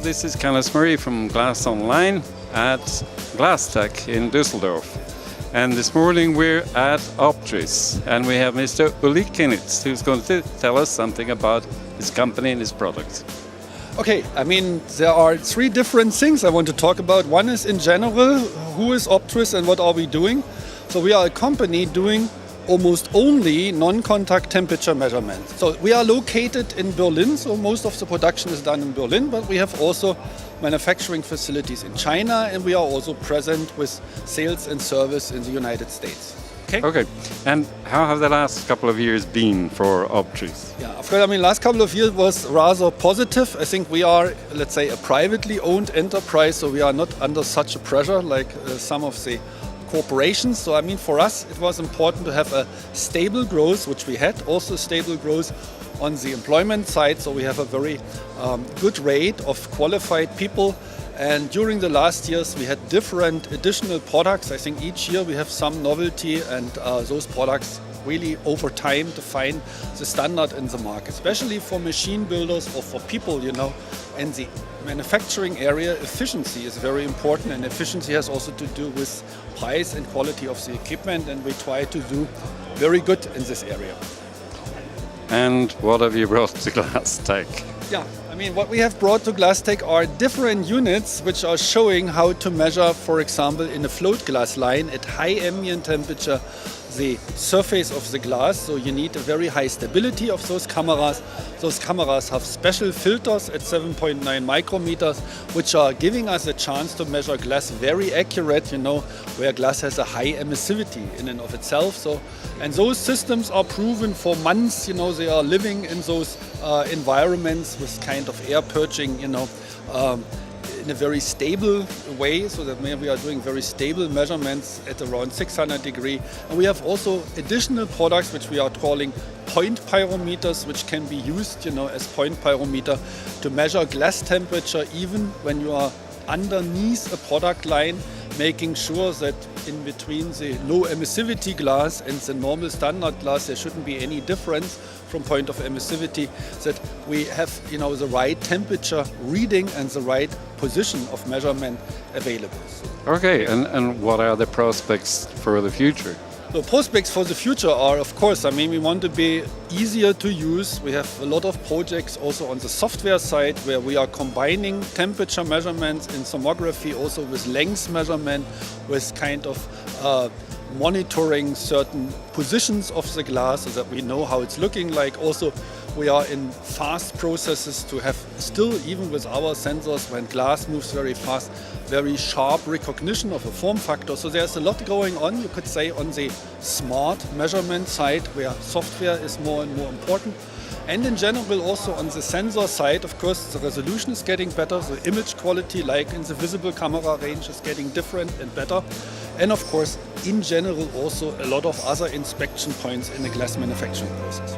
this is Carlos Marie from Glass Online at GlassTech in Düsseldorf. And this morning we're at Optris and we have Mr. Ulrich Kienits who's going to tell us something about his company and his products. Okay, I mean, there are three different things I want to talk about. One is in general, who is Optris and what are we doing? So we are a company doing almost only non-contact temperature measurements. So we are located in Berlin, so most of the production is done in Berlin, but we have also manufacturing facilities in China and we are also present with sales and service in the United States. Okay, and how have the last couple of years been for Optris? Yeah, of course, I mean, last couple of years was rather positive. I think we are, let's say, a privately owned enterprise, so we are not under such a pressure like some of the corporations. So, I mean, for us, it was important to have a stable growth, which we had, also stable growth on the employment side. So we have a very good rate of qualified people. And during the last years, we had different additional products. I think each year we have some novelty and those products really over time define the standard in the market, especially for machine builders or for people, you know. In the manufacturing area, efficiency is very important, and efficiency has also to do with price and quality of the equipment, and we try to do very good in this area. And what have you brought to GlassTech? Yeah, I mean, what we have brought to GlassTech are different units which are showing how to measure, for example, in a float glass line at high ambient temperature, the surface of the glass. So you need a very high stability of those cameras. Those cameras have special filters at 7.9 micrometers, which are giving us a chance to measure glass very accurate, you know, where glass has a high emissivity in and of itself. So, and those systems are proven for months, you know, they are living in those environments with kind of air purging, you know, in a very stable way, so that we are doing very stable measurements at around 600 degrees. And we have also additional products which we are calling point pyrometers, which can be used, you know, as point pyrometer to measure glass temperature even when you are underneath a product line, making sure that in between the low emissivity glass and the normal standard glass there shouldn't be any difference from point of emissivity, that we have, you know, the right temperature reading and the right position of measurement available. Okay, and what are the prospects for the future? The prospects for the future are, of course, I mean, we want to be easier to use. We have a lot of projects also on the software side where we are combining temperature measurements in thermography also with length measurement, with kind of monitoring certain positions of the glass so that we know how it's looking like. Also, we are in fast processes to have still, even with our sensors, when glass moves very fast, very sharp recognition of a form factor. So there's a lot going on, you could say, on the smart measurement side where software is more and more important. And in general also on the sensor side, of course, the resolution is getting better, the image quality, like in the visible camera range, is getting different and better. And of course, in general also a lot of other inspection points in the glass manufacturing process.